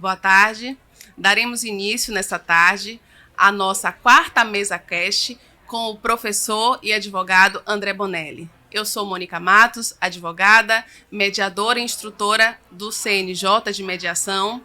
Boa tarde. Daremos início nesta tarde à nossa quarta mesa cast com o professor e advogado André Bonelli. Eu sou Mônica Matos, advogada, mediadora e instrutora do CNJ de Mediação.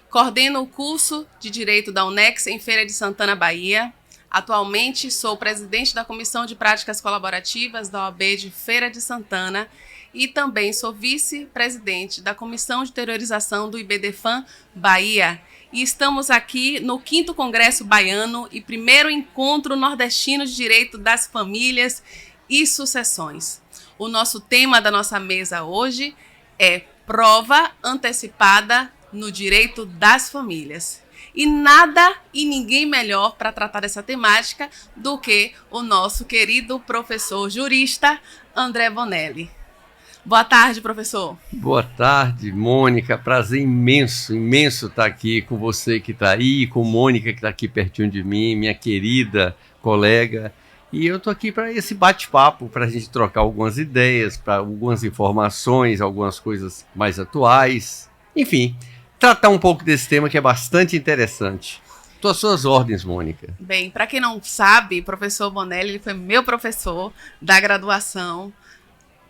Coordeno o curso de Direito da UNEX em Feira de Santana, Bahia. Atualmente sou presidente da Comissão de Práticas Colaborativas da OAB de Feira de Santana e também sou vice-presidente da Comissão de Interiorização do IBDFAM Bahia. E estamos aqui no 5º Congresso Baiano e primeiro Encontro Nordestino de Direito das Famílias e Sucessões. O nosso tema da nossa mesa hoje é prova antecipada no direito das famílias. E nada e ninguém melhor para tratar dessa temática do que o nosso querido professor jurista André Bonelli. Boa tarde, professor. Boa tarde, Mônica. Prazer imenso estar aqui com você que está aí, com Mônica que está aqui pertinho de mim, minha querida colega. E eu estou aqui para esse bate-papo, para a gente trocar algumas ideias, para algumas informações, algumas coisas mais atuais. Enfim, tratar um pouco desse tema que é bastante interessante. Estou às suas ordens, Mônica. Bem, para quem não sabe, o professor Bonelli ele foi meu professor da graduação.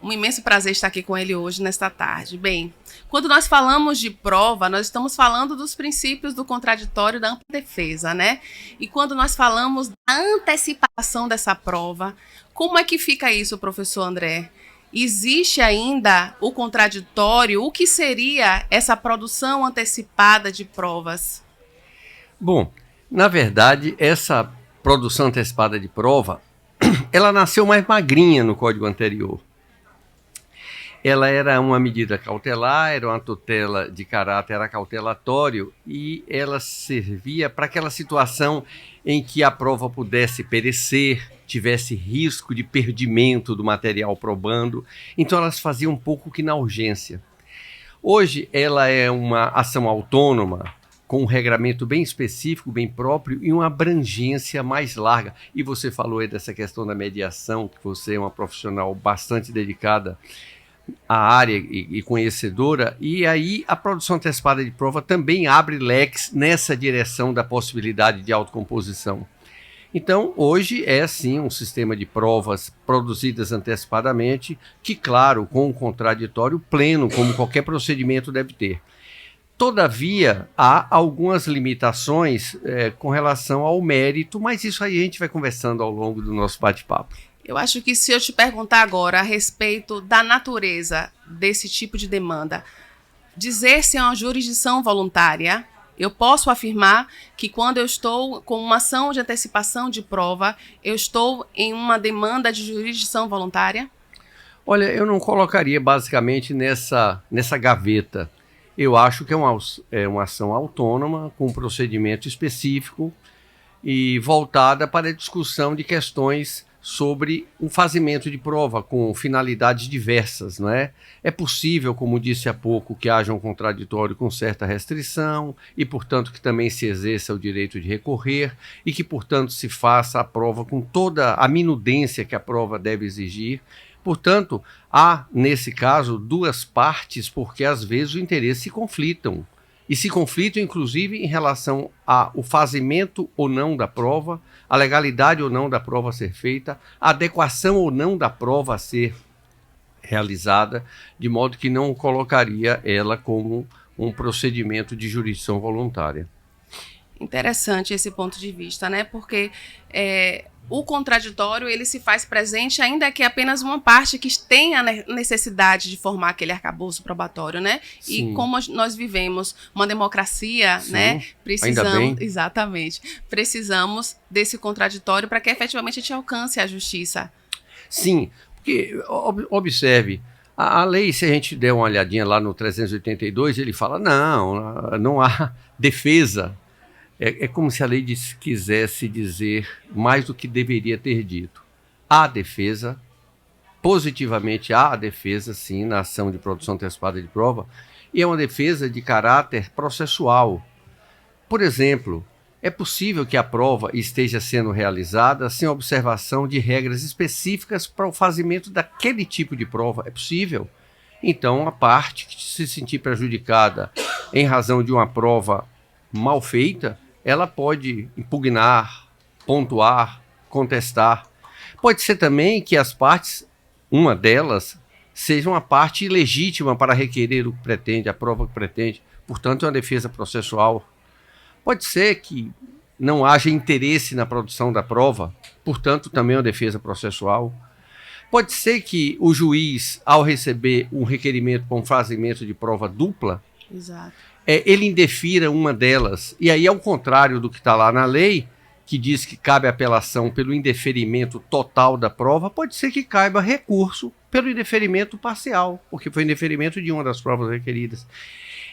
Um imenso prazer estar aqui com ele hoje, nesta tarde. Bem, quando nós falamos de prova, nós estamos falando dos princípios do contraditório e da ampla defesa, né? E quando nós falamos da antecipação dessa prova, como é que fica isso, professor André? Existe ainda o contraditório? O que seria essa produção antecipada de provas? Bom, na verdade, essa produção antecipada de prova, ela nasceu mais magrinha no Código anterior. Ela era uma medida cautelar, era uma tutela de caráter acautelatório e ela servia para aquela situação em que a prova pudesse perecer, tivesse risco de perdimento do material probando. Então elas faziam um pouco que na urgência. Hoje ela é uma ação autônoma, com um regramento bem específico, bem próprio e uma abrangência mais larga. E você falou aí dessa questão da mediação, que você é uma profissional bastante dedicada à área e conhecedora, e aí a produção antecipada de prova também abre leques nessa direção da possibilidade de autocomposição. Então, hoje é sim um sistema de provas produzidas antecipadamente, que, claro, com um contraditório pleno, como qualquer procedimento deve ter. Todavia, há algumas limitações com relação ao mérito, mas isso aí a gente vai conversando ao longo do nosso bate-papo. Eu acho que se eu te perguntar agora a respeito da natureza desse tipo de demanda, dizer se é uma jurisdição voluntária, eu posso afirmar que quando eu estou com uma ação de antecipação de prova, eu estou em uma demanda de jurisdição voluntária? Olha, eu não colocaria basicamente nessa gaveta. Eu acho que é uma ação autônoma, com um procedimento específico e voltada para a discussão de questões sobre um fazimento de prova com finalidades diversas, não é? É possível, como disse há pouco, que haja um contraditório com certa restrição e, portanto, que também se exerça o direito de recorrer e que, portanto, se faça a prova com toda a minudência que a prova deve exigir. Portanto, há, nesse caso, duas partes, porque às vezes os interesses se conflitam. E se conflitam, inclusive, em relação ao fazimento ou não da prova, a legalidade ou não da prova a ser feita, a adequação ou não da prova a ser realizada, de modo que não colocaria ela como um procedimento de jurisdição voluntária. Interessante esse ponto de vista, né? Porque o contraditório ele se faz presente ainda que apenas uma parte que tem a necessidade de formar aquele arcabouço probatório, né? Sim. E como nós vivemos uma democracia, sim, né? Precisamos, exatamente, precisamos desse contraditório para que efetivamente a gente alcance a justiça. Sim, porque observe, a lei, se a gente der uma olhadinha lá no 382, ele fala, não há defesa. É como se a lei quisesse dizer mais do que deveria ter dito. Há defesa, positivamente há a defesa, sim, na ação de produção antecipada de prova, e é uma defesa de caráter processual. Por exemplo, é possível que a prova esteja sendo realizada sem observação de regras específicas para o fazimento daquele tipo de prova. É possível. Então, a parte que se sentir prejudicada em razão de uma prova mal feita, ela pode impugnar, pontuar, contestar. Pode ser também que as partes, uma delas, seja uma parte ilegítima para requerer o que pretende, a prova que pretende, portanto é uma defesa processual. Pode ser que não haja interesse na produção da prova, portanto também é uma defesa processual. Pode ser que o juiz, ao receber um requerimento para um fazimento de prova dupla, Exato. Ele indefira uma delas. E aí, ao contrário do que está lá na lei, que diz que cabe apelação pelo indeferimento total da prova, pode ser que caiba recurso pelo indeferimento parcial, porque foi indeferimento de uma das provas requeridas.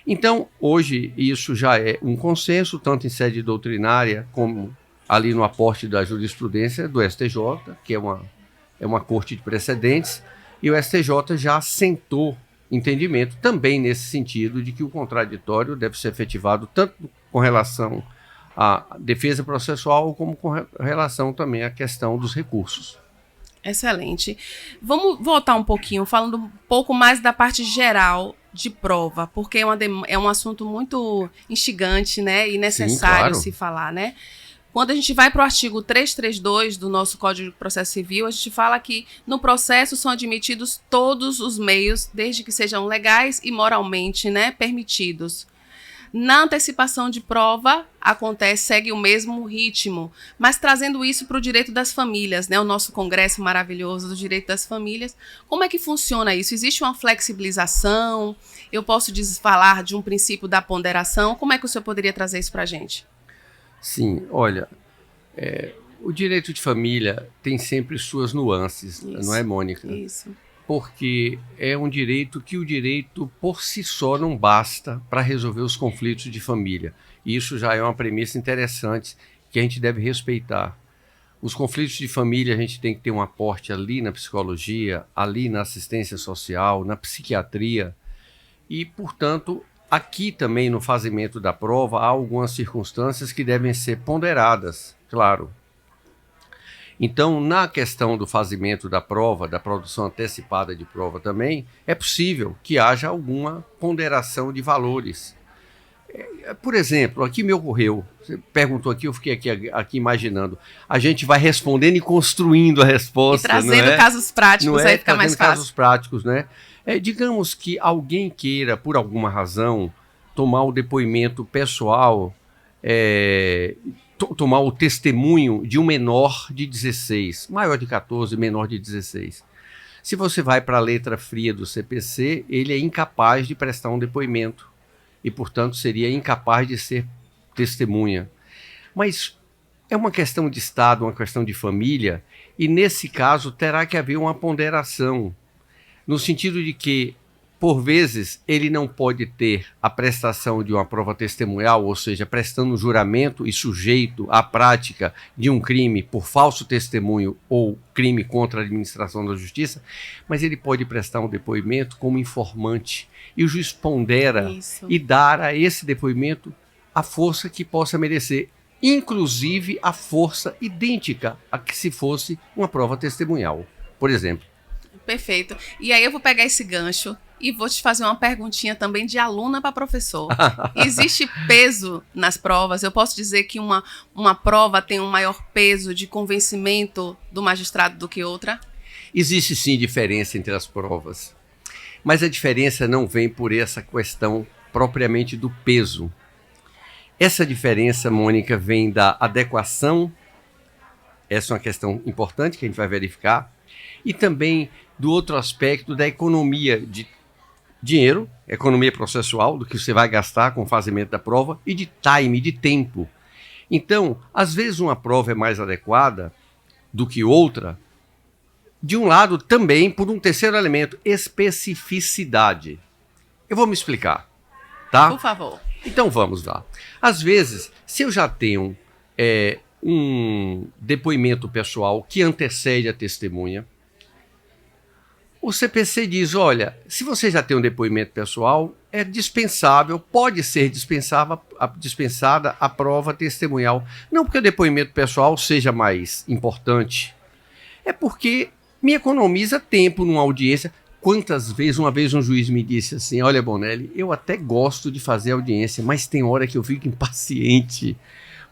Então, hoje, isso já é um consenso, tanto em sede doutrinária, como ali no aporte da jurisprudência do STJ, que é uma corte de precedentes, e o STJ já assentou entendimento também nesse sentido de que o contraditório deve ser efetivado tanto com relação à defesa processual como com relação também à questão dos recursos. Excelente. Vamos voltar um pouquinho, falando um pouco mais da parte geral de prova, porque é um assunto muito instigante, né, e necessário se falar, né? Quando a gente vai para o artigo 332 do nosso Código de Processo Civil, a gente fala que no processo são admitidos todos os meios, desde que sejam legais e moralmente, né, permitidos. Na antecipação de prova, segue o mesmo ritmo, mas trazendo isso para o direito das famílias, né, o nosso congresso maravilhoso do direito das famílias. Como é que funciona isso? Existe uma flexibilização? Eu posso falar de um princípio da ponderação? Como é que o senhor poderia trazer isso para a gente? Sim, olha, o direito de família tem sempre suas nuances, isso, não é, Mônica? Isso. Porque é um direito que o direito por si só não basta para resolver os conflitos de família. Isso já é uma premissa interessante que a gente deve respeitar. Os conflitos de família a gente tem que ter um aporte ali na psicologia, ali na assistência social, na psiquiatria e, portanto, aqui também no fazimento da prova há algumas circunstâncias que devem ser ponderadas, claro. Então, na questão do fazimento da prova, da produção antecipada de prova também, é possível que haja alguma ponderação de valores. Por exemplo, aqui me ocorreu, você perguntou aqui, eu fiquei aqui imaginando, a gente vai respondendo e construindo a resposta. E trazendo casos práticos, aí fica mais fácil. Casos práticos, né? Digamos que alguém queira, por alguma razão, tomar o depoimento pessoal, tomar o testemunho de um menor de 16, maior de 14, menor de 16. Se você vai para a letra fria do CPC, ele é incapaz de prestar um depoimento e, portanto, seria incapaz de ser testemunha. Mas é uma questão de Estado, uma questão de família, e nesse caso terá que haver uma ponderação, no sentido de que, por vezes, ele não pode ter a prestação de uma prova testemunhal, ou seja, prestando um juramento e sujeito à prática de um crime por falso testemunho ou crime contra a administração da justiça, mas ele pode prestar um depoimento como informante. E o juiz pondera e dar a esse depoimento a força que possa merecer, inclusive a força idêntica a que se fosse uma prova testemunhal, por exemplo. Perfeito. E aí eu vou pegar esse gancho e vou te fazer uma perguntinha também de aluna para professor. Existe peso nas provas? Eu posso dizer que uma prova tem um maior peso de convencimento do magistrado do que outra? Existe sim diferença entre as provas, mas a diferença não vem por essa questão propriamente do peso. Essa diferença, Mônica, vem da adequação, essa é uma questão importante que a gente vai verificar, e também do outro aspecto da economia de dinheiro, economia processual, do que você vai gastar com o fazimento da prova, e de time, de tempo. Então, às vezes uma prova é mais adequada do que outra, de um lado também por um terceiro elemento, especificidade. Eu vou me explicar, tá? Por favor. Então vamos lá. Às vezes, se eu já tenho um depoimento pessoal que antecede a testemunha, o CPC diz, olha, se você já tem um depoimento pessoal, é dispensável, pode ser dispensada a prova testemunhal. Não porque o depoimento pessoal seja mais importante, é porque me economiza tempo numa audiência. Quantas vezes, uma vez um juiz me disse assim, olha, Bonelli, eu até gosto de fazer audiência, mas tem hora que eu fico impaciente,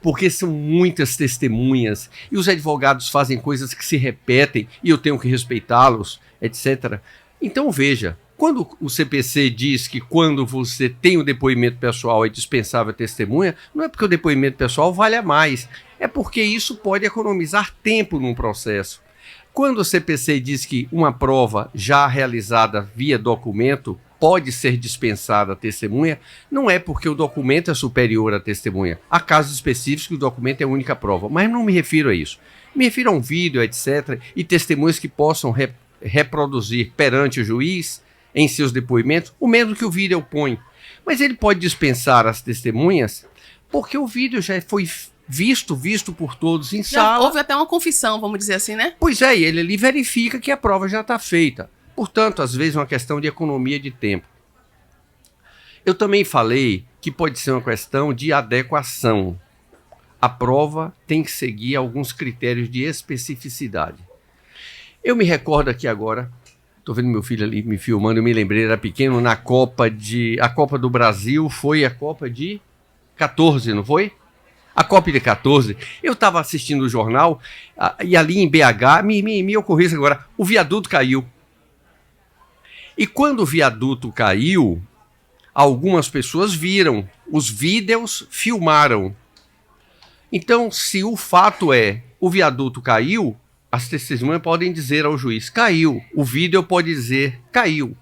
porque são muitas testemunhas e os advogados fazem coisas que se repetem e eu tenho que respeitá-los, etc. Então veja, quando o CPC diz que quando você tem o depoimento pessoal é dispensável a testemunha, não é porque o depoimento pessoal valha mais, é porque isso pode economizar tempo num processo. Quando o CPC diz que uma prova já realizada via documento pode ser dispensada a testemunha, não é porque o documento é superior à testemunha. Há casos específicos que o documento é a única prova, mas não me refiro a isso. Me refiro a um vídeo, etc., e testemunhas que possam reproduzir perante o juiz, em seus depoimentos, o mesmo que o vídeo põe. Mas ele pode dispensar as testemunhas porque o vídeo já foi visto por todos em sala. Houve até uma confissão, vamos dizer assim, né? Pois é, e ele ali verifica que a prova já está feita. Portanto, às vezes é uma questão de economia de tempo. Eu também falei que pode ser uma questão de adequação. A prova tem que seguir alguns critérios de especificidade. Eu me recordo aqui agora, estou vendo meu filho ali me filmando, eu me lembrei, era pequeno, na Copa do Brasil, foi a Copa de 14, não foi? A Copa de 14, eu estava assistindo o jornal e ali em BH, me ocorreu isso agora, o viaduto caiu. E quando o viaduto caiu, algumas pessoas viram, os vídeos filmaram. Então, se o fato é, o viaduto caiu, as testemunhas podem dizer ao juiz, caiu. O vídeo pode dizer, caiu.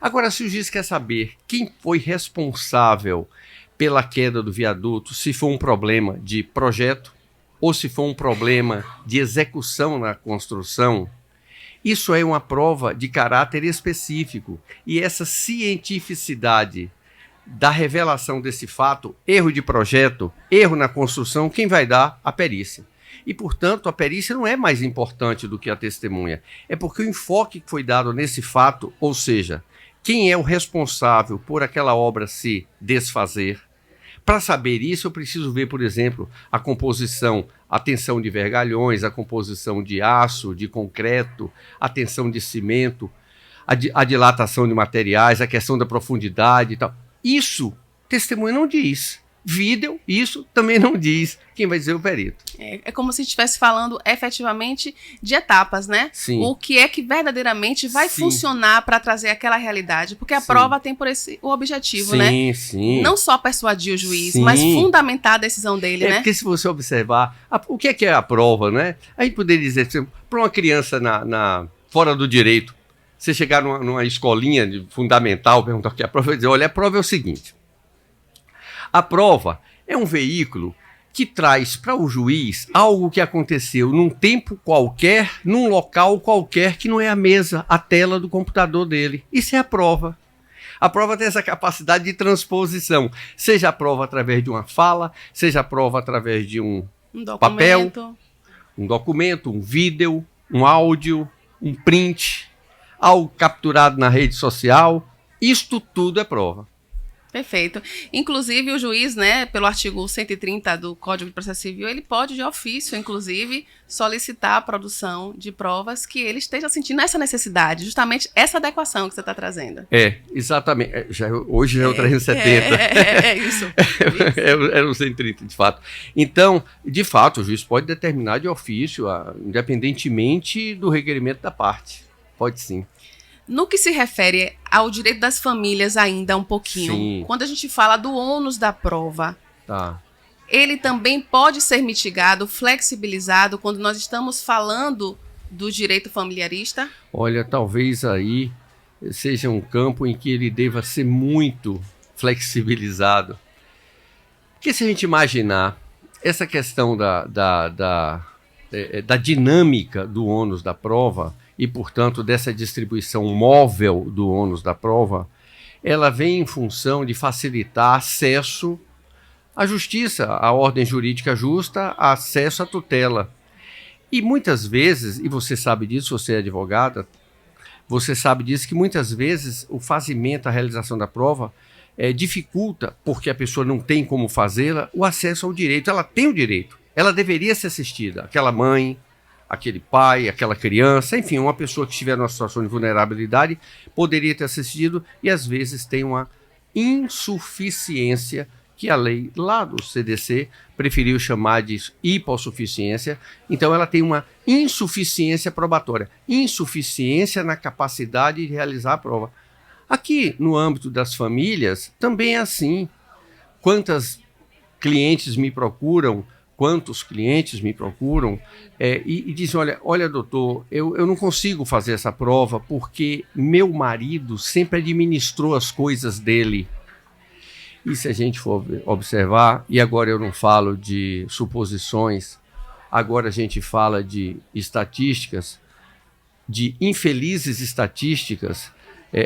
Agora, se o juiz quer saber quem foi responsável pela queda do viaduto, se foi um problema de projeto ou se foi um problema de execução na construção, isso é uma prova de caráter específico. E essa cientificidade da revelação desse fato, erro de projeto, erro na construção, quem vai dar? A perícia. E, portanto, a perícia não é mais importante do que a testemunha. É porque o enfoque que foi dado nesse fato, ou seja, quem é o responsável por aquela obra se desfazer. Para saber isso, eu preciso ver, por exemplo, a composição, a tensão de vergalhões, a composição de aço, de concreto, a tensão de cimento, a dilatação de materiais, a questão da profundidade e tal. Isso, testemunha não diz. Vídeo, isso também não diz. Quem vai dizer o perito. É como se estivesse falando efetivamente de etapas, né? Sim. O que é que verdadeiramente vai funcionar para trazer aquela realidade. Porque a prova tem por o objetivo, né? Sim. Não só persuadir o juiz, mas fundamentar a decisão dele, né? Porque se você observar, o que é a prova, né? A gente poderia dizer, para uma criança fora do direito, você chegar numa escolinha fundamental, perguntar o que é a prova, vai dizer, olha, a prova é o seguinte. A prova é um veículo que traz para o juiz algo que aconteceu num tempo qualquer, num local qualquer, que não é a mesa, a tela do computador dele. Isso é a prova. A prova tem essa capacidade de transposição, seja a prova através de uma fala, seja a prova através de um papel, um documento, um vídeo, um áudio, um print, algo capturado na rede social. Isto tudo é prova. Perfeito. Inclusive, o juiz, né, pelo artigo 130 do Código de Processo Civil, ele pode, de ofício, inclusive, solicitar a produção de provas que ele esteja sentindo essa necessidade, justamente essa adequação que você está trazendo. Exatamente. Hoje já é o 370. É isso. É o 130, de fato. Então, de fato, o juiz pode determinar de ofício, independentemente do requerimento da parte. Pode sim. No que se refere ao direito das famílias ainda um pouquinho, sim. Quando a gente fala do ônus da prova, tá. Ele também pode ser mitigado, flexibilizado, quando nós estamos falando do direito familiarista? Olha, talvez aí seja um campo em que ele deva ser muito flexibilizado. Porque se a gente imaginar essa questão da dinâmica do ônus da prova, e, portanto, dessa distribuição móvel do ônus da prova, ela vem em função de facilitar acesso à justiça, à ordem jurídica justa, acesso à tutela. E muitas vezes, e você sabe disso, você é advogada, você sabe disso, que muitas vezes o fazimento, a realização da prova dificulta, porque a pessoa não tem como fazê-la, o acesso ao direito. Ela tem o direito, ela deveria ser assistida, aquela mãe, aquele pai, aquela criança, enfim, uma pessoa que estiver numa situação de vulnerabilidade poderia ter assistido e às vezes tem uma insuficiência que a lei lá do CDC preferiu chamar de hipossuficiência. Então ela tem uma insuficiência probatória, insuficiência na capacidade de realizar a prova. Aqui no âmbito das famílias também é assim. Quantos clientes me procuram e dizem, olha doutor, eu não consigo fazer essa prova porque meu marido sempre administrou as coisas dele. E se a gente for observar, e agora eu não falo de suposições, agora a gente fala de estatísticas, de infelizes estatísticas,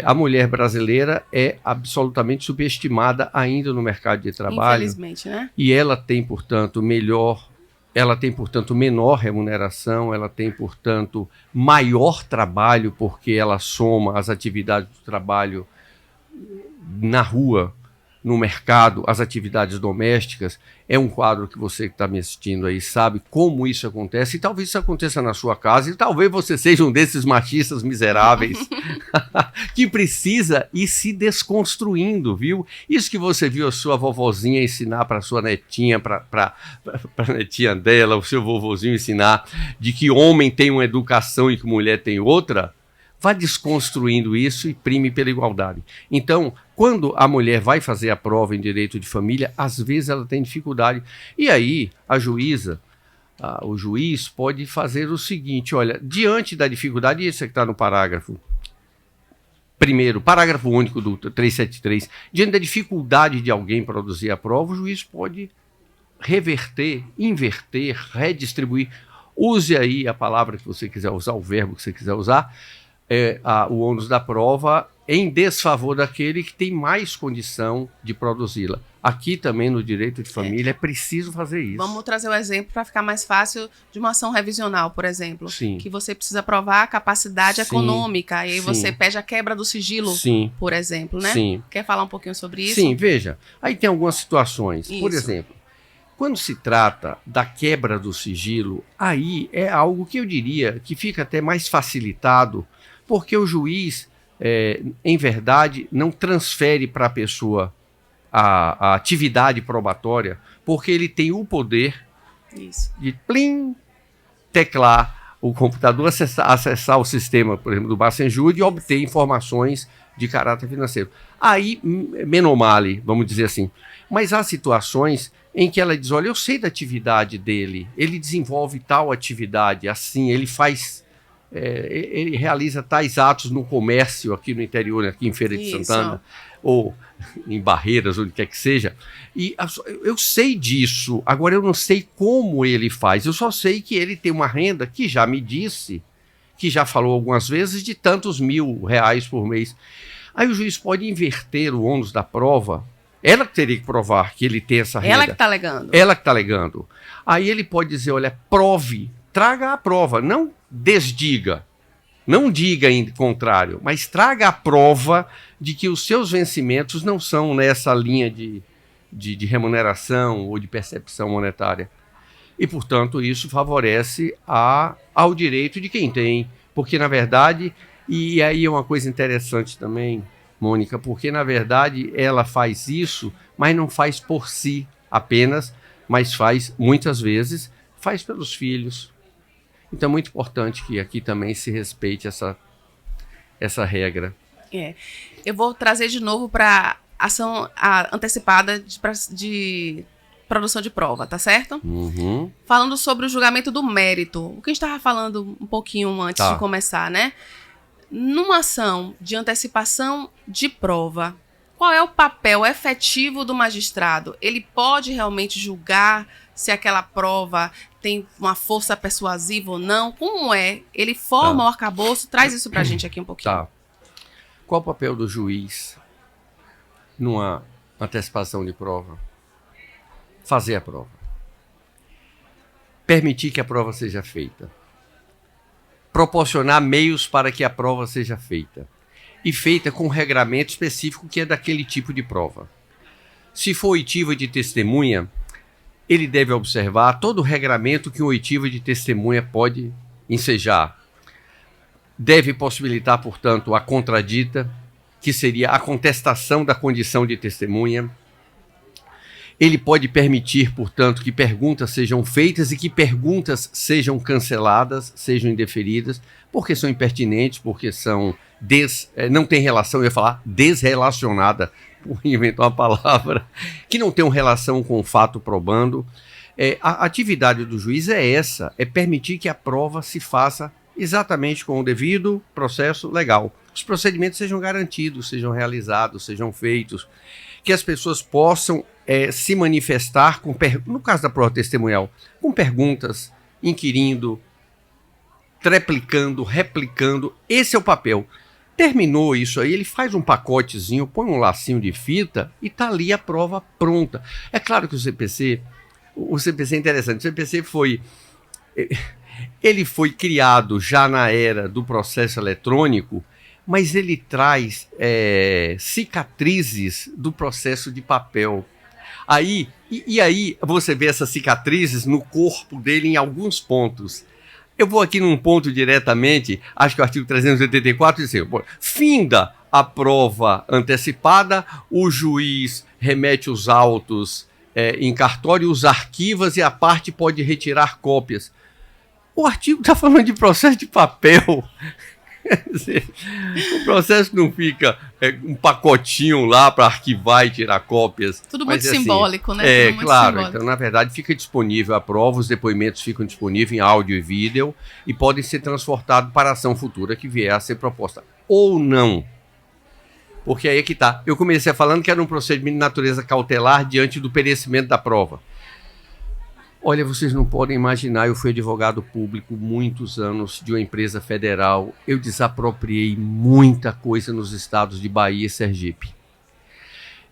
a mulher brasileira é absolutamente subestimada ainda no mercado de trabalho. Infelizmente, né? E ela tem, portanto, menor remuneração, ela tem, portanto, maior trabalho, porque ela soma as atividades do trabalho na rua, no mercado, as atividades domésticas. É um quadro que você que está me assistindo aí sabe como isso acontece, e talvez isso aconteça na sua casa, e talvez você seja um desses machistas miseráveis que precisa ir se desconstruindo, viu? Isso que você viu a sua vovozinha ensinar para sua netinha, para a netinha dela, o seu vovozinho ensinar de que homem tem uma educação e que mulher tem outra, vá desconstruindo isso e prime pela igualdade. Então, quando a mulher vai fazer a prova em direito de família, às vezes ela tem dificuldade. E aí, a juíza, o juiz pode fazer o seguinte, olha, diante da dificuldade, isso é que está no parágrafo único do 373, diante da dificuldade de alguém produzir a prova, o juiz pode reverter, inverter, redistribuir. Use aí a palavra que você quiser usar, o verbo que você quiser usar, o ônus da prova em desfavor daquele que tem mais condição de produzi-la. Aqui também no direito de família é preciso fazer isso. Vamos trazer o exemplo para ficar mais fácil de uma ação revisional, por exemplo. Sim. Que você precisa provar a capacidade econômica, e aí sim. você pede a quebra do sigilo, sim. por exemplo, né? Sim. Quer falar um pouquinho sobre isso? Sim, veja, aí tem algumas situações. Isso. Por exemplo, quando se trata da quebra do sigilo, aí é algo que eu diria que fica até mais facilitado, porque o juiz, em verdade, não transfere para a pessoa a atividade probatória, porque ele tem o poder de teclar o computador, acessar o sistema, por exemplo, do Bacenjude e obter informações de caráter financeiro. Aí, menomale, vamos dizer assim. Mas há situações em que ela diz, olha, eu sei da atividade dele, ele desenvolve tal atividade, assim, ele faz... ele realiza tais atos no comércio aqui no interior, aqui em Feira de Santana, ou em Barreiras, onde quer que seja, e eu sei disso, agora eu não sei como ele faz, eu só sei que ele tem uma renda que já me disse, que já falou algumas vezes, de tantos R$1.000 por mês. Aí o juiz pode inverter o ônus da prova, ela que teria que provar que ele tem essa renda. Ela que está alegando. Ela que está alegando. Aí ele pode dizer, olha, prove, traga a prova, não desdiga, não diga em contrário, mas traga a prova de que os seus vencimentos não são nessa linha de remuneração ou de percepção monetária. E, portanto, isso favorece ao direito de quem tem, porque, na verdade, e aí é uma coisa interessante também, Mônica, porque, na verdade, ela faz isso, mas não faz por si apenas, mas faz, muitas vezes, faz pelos filhos. Então é muito importante que aqui também se respeite essa regra. Eu vou trazer de novo para ação antecipada de produção de prova, tá certo? Uhum. Falando sobre o julgamento do mérito, o que a gente estava falando um pouquinho antes de começar, né? Numa ação de antecipação de prova, qual é o papel efetivo do magistrado? Ele pode realmente julgar se aquela prova tem uma força persuasiva ou não? Como é? Ele forma o arcabouço? Traz isso pra gente aqui um pouquinho. Tá. Qual o papel do juiz numa antecipação de prova? Fazer a prova. Permitir que a prova seja feita. Proporcionar meios para que a prova seja feita. E feita com um regramento específico que é daquele tipo de prova. Se for oitiva de testemunha, ele deve observar todo o regramento que um oitiva de testemunha pode ensejar. Deve possibilitar, portanto, a contradita, que seria a contestação da condição de testemunha. Ele pode permitir, portanto, que perguntas sejam feitas e que perguntas sejam canceladas, sejam indeferidas, porque são impertinentes, porque são não tem relação, eu ia falar desrelacionada, por inventar uma palavra, que não tem uma relação com o fato probando. A atividade do juiz é essa, é permitir que a prova se faça exatamente com o devido processo legal. Os procedimentos sejam garantidos, sejam realizados, sejam feitos, que as pessoas possam se manifestar, no caso da prova testemunhal, com perguntas, inquirindo, treplicando, replicando. Esse é o papel. Terminou isso aí, ele faz um pacotezinho, põe um lacinho de fita e está ali a prova pronta. É claro que o CPC é interessante, o CPC ele foi criado já na era do processo eletrônico, mas ele traz cicatrizes do processo de papel. Aí você vê essas cicatrizes no corpo dele em alguns pontos. Eu vou aqui num ponto diretamente, acho que o artigo 384 diz assim, finda a prova antecipada, o juiz remete os autos em cartório, os arquivas e a parte pode retirar cópias. O artigo está falando de processo de papel. O processo não fica um pacotinho lá para arquivar e tirar cópias. Tudo muito simbólico, né? Tudo muito claro. Simbólico. Então, na verdade, fica disponível a prova, os depoimentos ficam disponíveis em áudio e vídeo e podem ser transportados para a ação futura que vier a ser proposta. Ou não. Porque aí é que está. Eu comecei falando que era um procedimento de natureza cautelar diante do perecimento da prova. Olha, vocês não podem imaginar, eu fui advogado público muitos anos de uma empresa federal, eu desapropriei muita coisa nos estados de Bahia e Sergipe.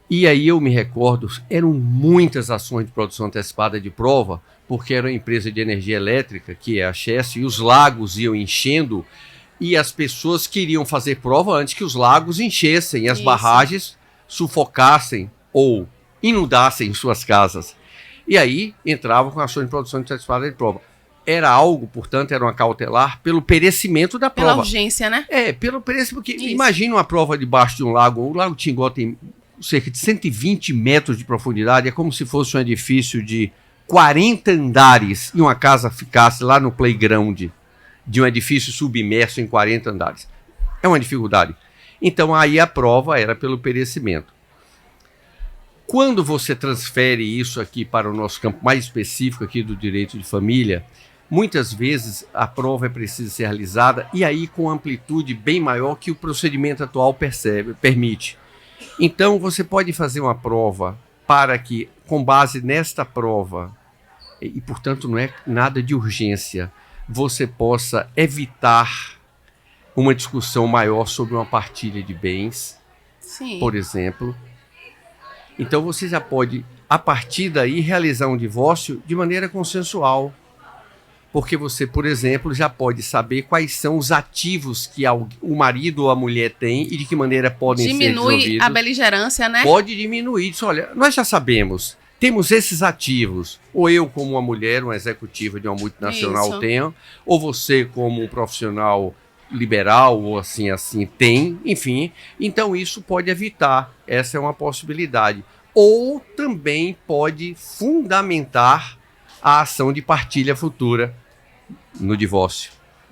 E aí eu me recordo, eram muitas ações de produção antecipada de prova, porque era uma empresa de energia elétrica, que é a Chess, e os lagos iam enchendo, e as pessoas queriam fazer prova antes que os lagos enchessem, e as barragens sufocassem ou inundassem suas casas. E aí entravam com ações de produção antecipada de prova. Era algo, portanto, era uma cautelar pelo perecimento da prova. Pela urgência, né? Pelo perecimento, porque imagina uma prova debaixo de um lago. O Lago Tinguá tem cerca de 120 metros de profundidade, é como se fosse um edifício de 40 andares e uma casa ficasse lá no playground de um edifício submerso em 40 andares. É uma dificuldade. Então aí a prova era pelo perecimento. Quando você transfere isso aqui para o nosso campo mais específico aqui do direito de família, muitas vezes a prova é precisa ser realizada e aí com amplitude bem maior que o procedimento atual permite. Então você pode fazer uma prova para que, com base nesta prova, e portanto não é nada de urgência, você possa evitar uma discussão maior sobre uma partilha de bens, Sim. por exemplo. Então você já pode, a partir daí, realizar um divórcio de maneira consensual. Porque você, por exemplo, já pode saber quais são os ativos que o marido ou a mulher tem e de que maneira podem ser resolvidos. Diminui a beligerância, né? Pode diminuir. Diz, olha, nós já sabemos, temos esses ativos. Ou eu, como uma mulher, uma executiva de uma multinacional, tenho. Ou você, como um profissional liberal, ou assim, tem. Enfim, então isso pode evitar. Essa é uma possibilidade. Ou também pode fundamentar a ação de partilha futura no divórcio,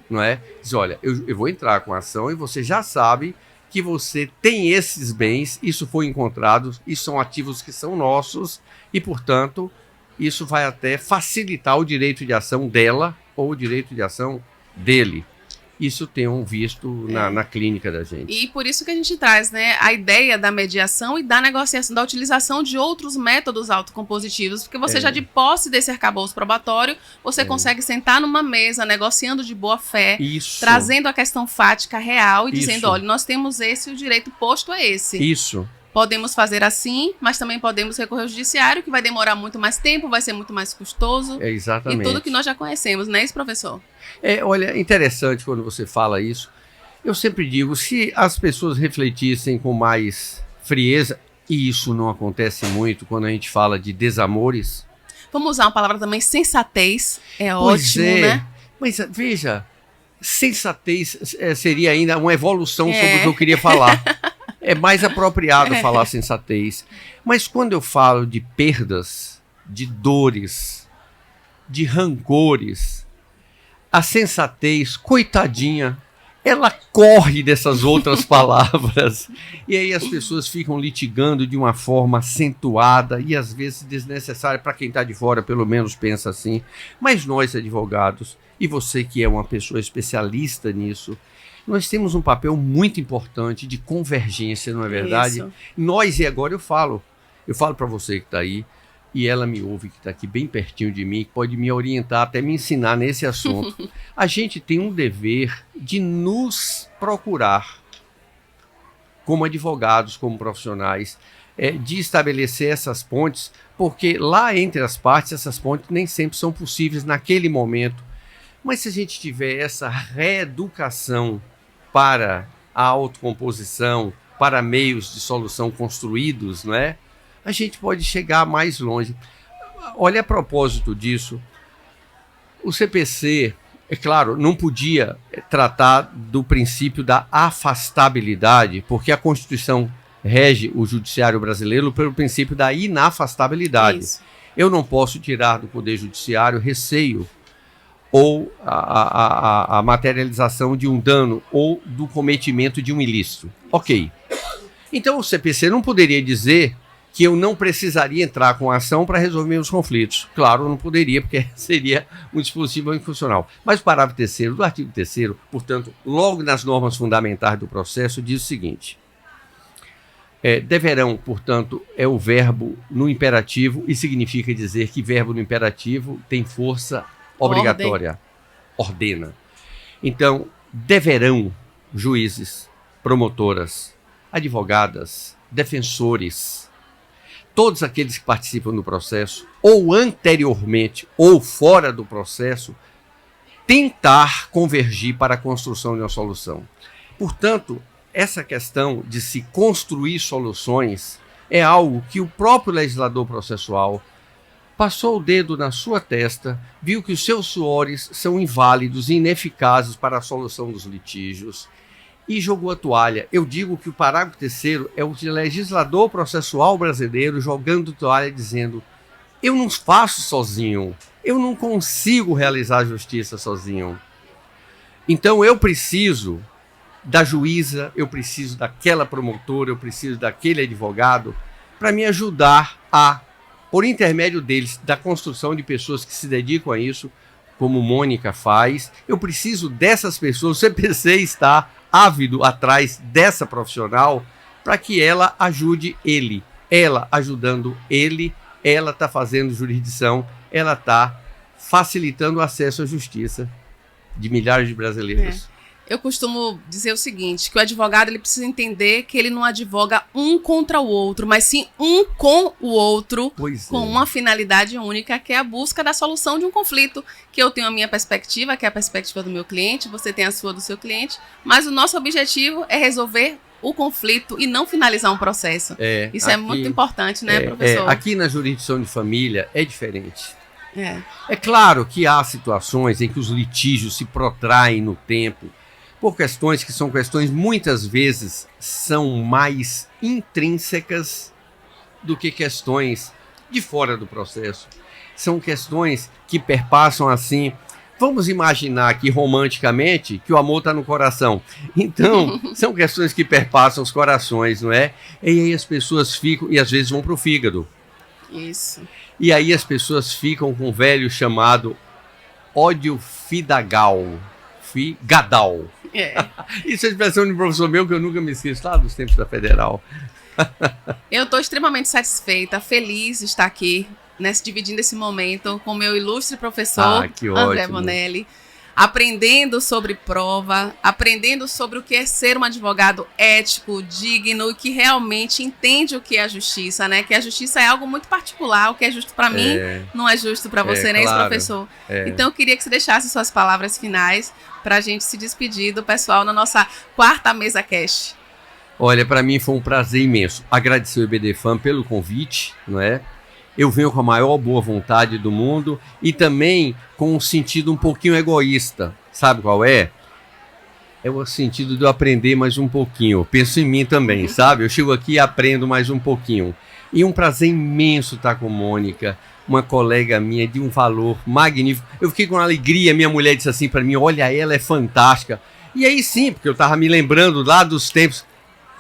não é? Diz, olha, eu vou entrar com a ação e você já sabe que você tem esses bens, isso foi encontrado, isso são ativos que são nossos e, portanto, isso vai até facilitar o direito de ação dela ou o direito de ação dele. Isso tem um visto na clínica da gente. E por isso que a gente traz, né, a ideia da mediação e da negociação, da utilização de outros métodos autocompositivos, porque você já de posse desse arcabouço probatório, você consegue sentar numa mesa, negociando de boa fé, trazendo a questão fática real e dizendo, olha, nós temos esse, o direito posto é esse. Isso. Podemos fazer assim, mas também podemos recorrer ao judiciário, que vai demorar muito mais tempo, vai ser muito mais custoso. Exatamente. E tudo que nós já conhecemos, não é isso, professor? Olha, interessante quando você fala isso. Eu sempre digo, se as pessoas refletissem com mais frieza, e isso não acontece muito quando a gente fala de desamores. Vamos usar uma palavra também, sensatez, ótimo, né? Mas veja, Sensatez seria ainda uma evolução sobre o que eu queria falar. É mais apropriado falar sensatez. Mas quando eu falo de perdas, de dores, de rancores, a sensatez, coitadinha, ela corre dessas outras palavras. E aí as pessoas ficam litigando de uma forma acentuada e às vezes desnecessária. Para quem está de fora, pelo menos pensa assim. Mas nós, advogados, e você que é uma pessoa especialista nisso, nós temos um papel muito importante de convergência, não é verdade? Isso. Nós, e agora eu falo para você que está aí, e ela me ouve, que está aqui bem pertinho de mim, que pode me orientar, até me ensinar nesse assunto. A gente tem um dever de nos procurar, como advogados, como profissionais, de estabelecer essas pontes, porque lá entre as partes, essas pontes nem sempre são possíveis naquele momento. Mas se a gente tiver essa reeducação para a autocomposição, para meios de solução construídos, não é? A gente pode chegar mais longe. Olha, a propósito disso, o CPC, é claro, não podia tratar do princípio da afastabilidade, porque a Constituição rege o judiciário brasileiro pelo princípio da inafastabilidade. Isso. Eu não posso tirar do Poder Judiciário receio ou a materialização de um dano ou do cometimento de um ilícito. Ok. Então o CPC não poderia dizer que eu não precisaria entrar com a ação para resolver meus conflitos. Claro, não poderia, porque seria um dispositivo infuncional. Mas o parágrafo 3º do artigo 3º, portanto, logo nas normas fundamentais do processo, diz o seguinte: deverão, portanto, é o verbo no imperativo, e significa dizer que verbo no imperativo tem força obrigatória, ordena. Então, deverão juízes, promotoras, advogadas, defensores, todos aqueles que participam do processo, ou anteriormente ou fora do processo, tentar convergir para a construção de uma solução. Portanto, essa questão de se construir soluções é algo que o próprio legislador processual passou o dedo na sua testa, viu que os seus suores são inválidos e ineficazes para a solução dos litígios e jogou a toalha. Eu digo que o parágrafo 3º é o legislador processual brasileiro jogando toalha, dizendo: eu não faço sozinho, eu não consigo realizar a justiça sozinho. Então eu preciso da juíza, eu preciso daquela promotora, eu preciso daquele advogado para me ajudar a, por intermédio deles, da construção de pessoas que se dedicam a isso, como Mônica faz. Eu preciso dessas pessoas. O CPC está ávido atrás dessa profissional para que ela ajude ele. Ela ajudando ele, ela está fazendo jurisdição, ela está facilitando o acesso à justiça de milhares de brasileiros. Eu costumo dizer o seguinte, que o advogado ele precisa entender que ele não advoga um contra o outro, mas sim um com o outro, com uma finalidade única, que é a busca da solução de um conflito, que eu tenho a minha perspectiva, que é a perspectiva do meu cliente, você tem a sua do seu cliente, mas o nosso objetivo é resolver o conflito e não finalizar um processo. Isso aqui é muito importante, né, professor? Aqui na jurisdição de família é diferente. É claro que há situações em que os litígios se protraem no tempo, por questões que são questões, muitas vezes, são mais intrínsecas do que questões de fora do processo. São questões que perpassam assim. Vamos imaginar aqui romanticamente que o amor está no coração. Então, são questões que perpassam os corações, não é? E aí as pessoas ficam, e às vezes vão para o fígado. Isso. E aí as pessoas ficam com um velho chamado ódio fidagal. Gadal. Isso é a expressão de um professor meu que eu nunca me esqueço, lá dos tempos da Federal. Eu estou extremamente satisfeita, feliz de estar aqui, dividindo esse momento com o meu ilustre professor André Bonelli, aprendendo sobre prova, aprendendo sobre o que é ser um advogado ético, digno e que realmente entende o que é a justiça, né? Que a justiça é algo muito particular, o que é justo para mim não é justo para você, né, claro, professor? Então eu queria que você deixasse suas palavras finais para a gente se despedir do pessoal na nossa 4ª Mesa Cast. Olha, para mim foi um prazer imenso agradecer o EBDFAM pelo convite, não é? Eu venho com a maior boa vontade do mundo e também com um sentido um pouquinho egoísta. Sabe qual é? é o sentido de eu aprender mais um pouquinho. Eu penso em mim também, sabe? Eu chego aqui e aprendo mais um pouquinho. E um prazer imenso estar com Mônica, uma colega minha de um valor magnífico. Eu fiquei com alegria, minha mulher disse assim para mim, olha, ela é fantástica. E aí sim, porque eu estava me lembrando lá dos tempos.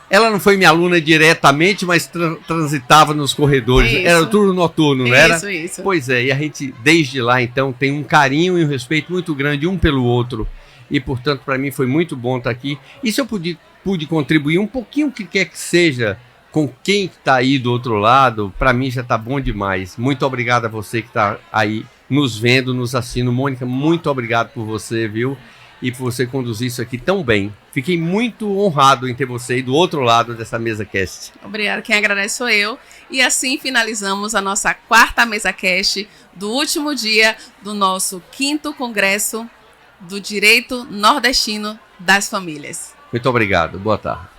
Ela não foi minha aluna diretamente, mas transitava nos corredores. Isso. Era turno noturno, não era? Isso. Pois é, e a gente, desde lá, então, tem um carinho e um respeito muito grande um pelo outro. E, portanto, para mim foi muito bom estar aqui. E se eu pude contribuir um pouquinho, que quer que seja, com quem está aí do outro lado, para mim já está bom demais. Muito obrigado a você que está aí nos vendo, nos assistindo. Mônica, muito obrigado por você, viu? E por você conduzir isso aqui tão bem. Fiquei muito honrado em ter você aí do outro lado dessa mesa cast. Obrigada, quem agradece sou eu. E assim finalizamos a nossa 4ª mesa cast do último dia do nosso 5º Congresso do Direito Nordestino das Famílias. Muito obrigado. Boa tarde.